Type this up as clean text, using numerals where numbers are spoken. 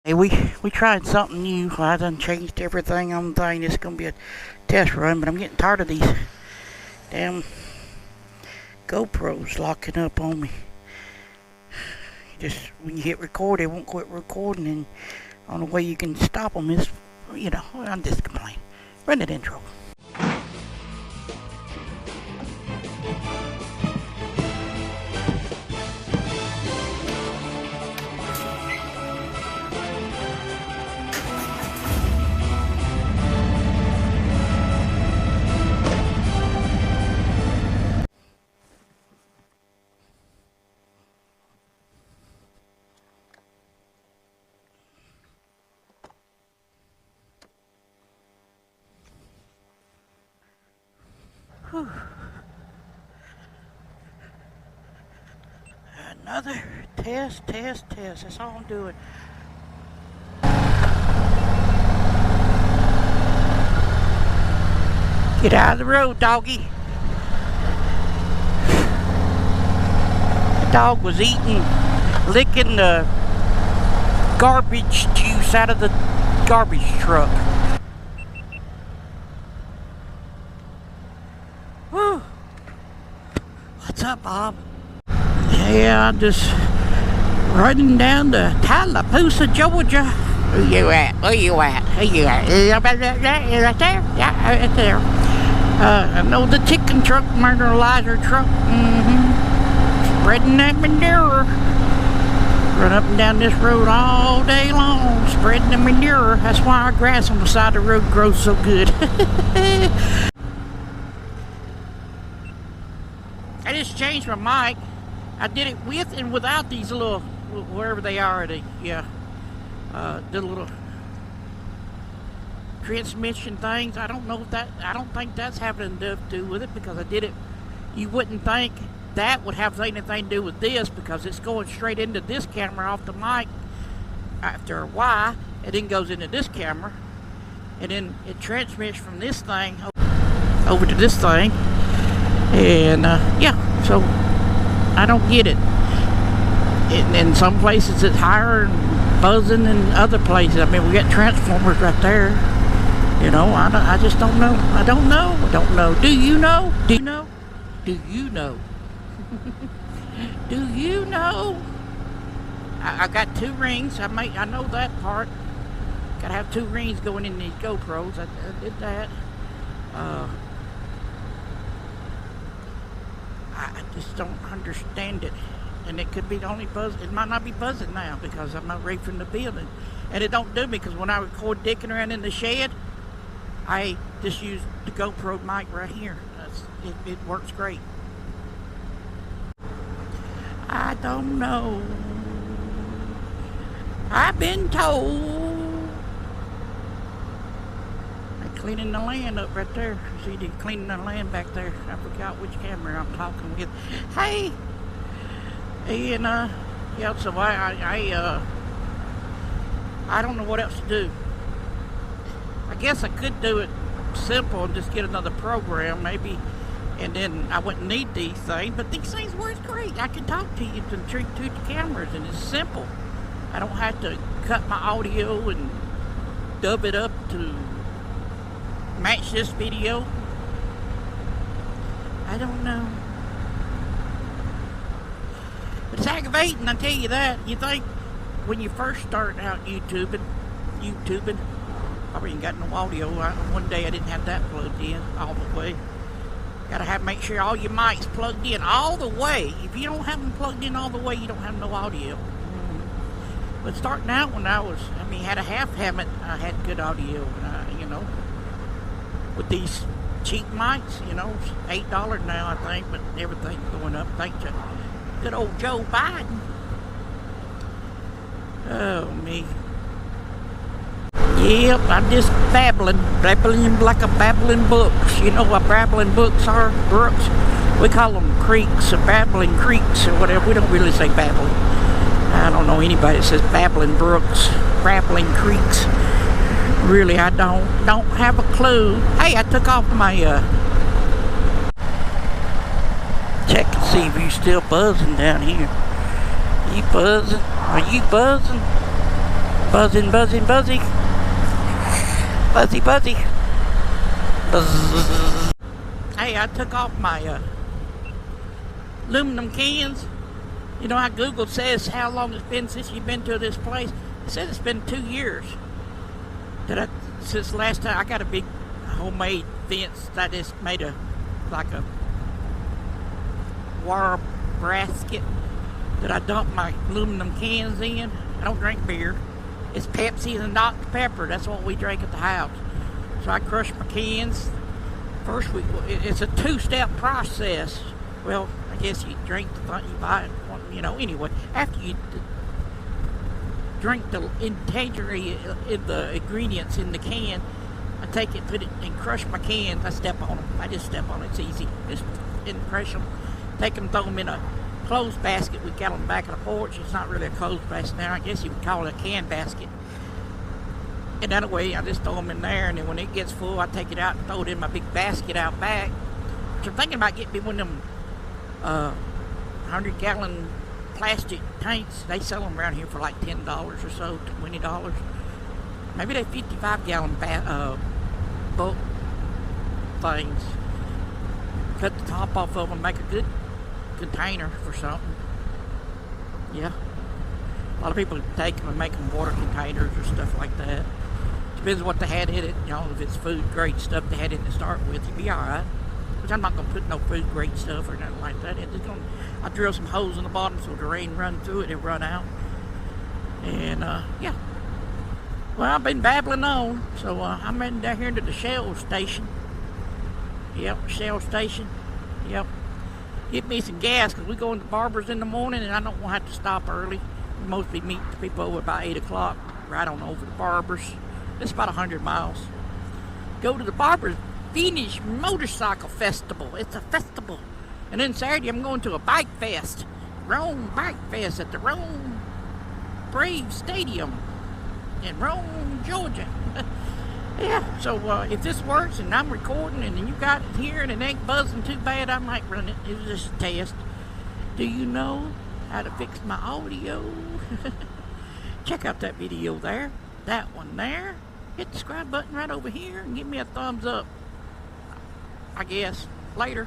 Hey, we tried something new. I done changed everything on the thing. It's gonna be a test run, but I'm getting tired of these damn GoPros locking up on me. Just when you hit record, it won't quit recording, and the only way you can stop them is, you know, I'm just complaining. Run that intro. Whew. Another test. That's all I'm doing. Get out of the road, doggy. The dog was licking the garbage juice out of the garbage truck. Whew. What's up, Bob? Yeah, I'm just running down to Tallapoosa, Georgia. Where you at? Right there? Yeah, right there. I know the chicken truck, fertilizer truck. Spreading that manure. Run up and down this road all day long, spreading the manure. That's why our grass on the side of the road grows so good. I just changed my mic. I did it with and without these little, wherever they are, the little transmission things. I don't know if that, I don't think that's having enough to do with it, because I did it. You wouldn't think that would have anything to do with this, because it's going straight into this camera off the mic after a while. It then goes into this camera, and then it transmits from this thing over to this thing. And yeah, so I don't get it. In some places it's higher and buzzing than other places. I mean, we got transformers right there. You know, I just don't know. I don't know. Do you know? Do you know? Do you know? Do you know? I got 2 rings. I know that part. Gotta have 2 rings going in these GoPros. I did that. I just don't understand it, and it could be only buzz. It might not be buzzing now because I'm not right from the building, and it don't do me, because when I record dicking around in the shed, I just use the GoPro mic right here. It works great. I don't know. I've been told. Cleaning the land up right there. See, they're cleaning the land back there. I forgot which camera I'm talking with. Hey, and yeah. So I don't know what else to do. I guess I could do it simple and just get another program, maybe, and then I wouldn't need these things. But these things work great. I can talk to you to the cameras, and it's simple. I don't have to cut my audio and dub it up to match this video. I don't know. It's aggravating, I tell you that. You think when you first start out YouTubing, probably ain't got no audio. One day I didn't have that plugged in all the way. Gotta make sure all your mics plugged in all the way. If you don't have them plugged in all the way, you don't have no audio. But starting out when I had a half helmet, I had good audio, you know. With these cheap mics, you know, $8 now, I think, but everything's going up. Thanks to good old Joe Biden. Oh, me. Yep, I'm just babbling like a babbling brooks. You know what babbling brooks are? Brooks. We call them creeks, or babbling creeks, or whatever. We don't really say babbling. I don't know anybody that says babbling brooks, babbling creeks. Really, I don't have a clue. Hey, I took off my check and see if you're still buzzing down here. You buzzing? Are you buzzing? Buzzing, buzzing, buzzing. Buzzy, buzzy. Buzz. Hey, I took off my aluminum cans. You know how Google says how long it's been since you've been to this place? It says it's been 2 years. Since last time I got a big homemade fence that is made of like a wire basket that I dump my aluminum cans in. I don't drink beer. It's Pepsi and Dr. Pepper. That's what we drink at the house. So I crush my cans. First, it's a two-step process. Well, I guess you drink the thing, you buy it, you know. Anyway, after you drink the ingredients in the can, I take it, put it, and crush my cans. I step on them. I just step on it. It's easy. Just crush them. Take them, throw them in a clothes basket we got on the back of the porch. It's not really a clothes basket now. I guess you would call it a can basket. And that way, I just throw them in there, and then when it gets full, I take it out and throw it in my big basket out back. So I'm thinking about getting me one of them 100-gallon plastic tanks. They sell them around here for like $10 or so, $20. Maybe they 55-gallon bulk things. Cut the top off of them, make a good container for something. Yeah. A lot of people take them and make them water containers or stuff like that. Depends what they had in it. You know, if it's food grade stuff they had in to start with, you'd be alright. Which I'm not going to put no food grade stuff or nothing like that. I drill some holes in the bottom so the rain run through it and run out. And yeah. Well, I've been babbling on, so I'm heading down here to the Shell station. Yep, Shell station. Yep. Get me some gas, because we go into Barber's in the morning, and I don't want to have to stop early. We mostly meet the people over about 8 o'clock, right on over to Barber's. It's about 100 miles. Go to the Barber's Finnish Motorcycle Festival. It's a festival. And then Saturday, I'm going to a bike fest. Rome Bike Fest at the Rome Brave Stadium in Rome, Georgia. Yeah, so if this works and I'm recording and you got it here and it ain't buzzing too bad, I might run it. It was just a test. Do you know how to fix my audio? Check out that video there. That one there. Hit the subscribe button right over here and give me a thumbs up. I guess. Later.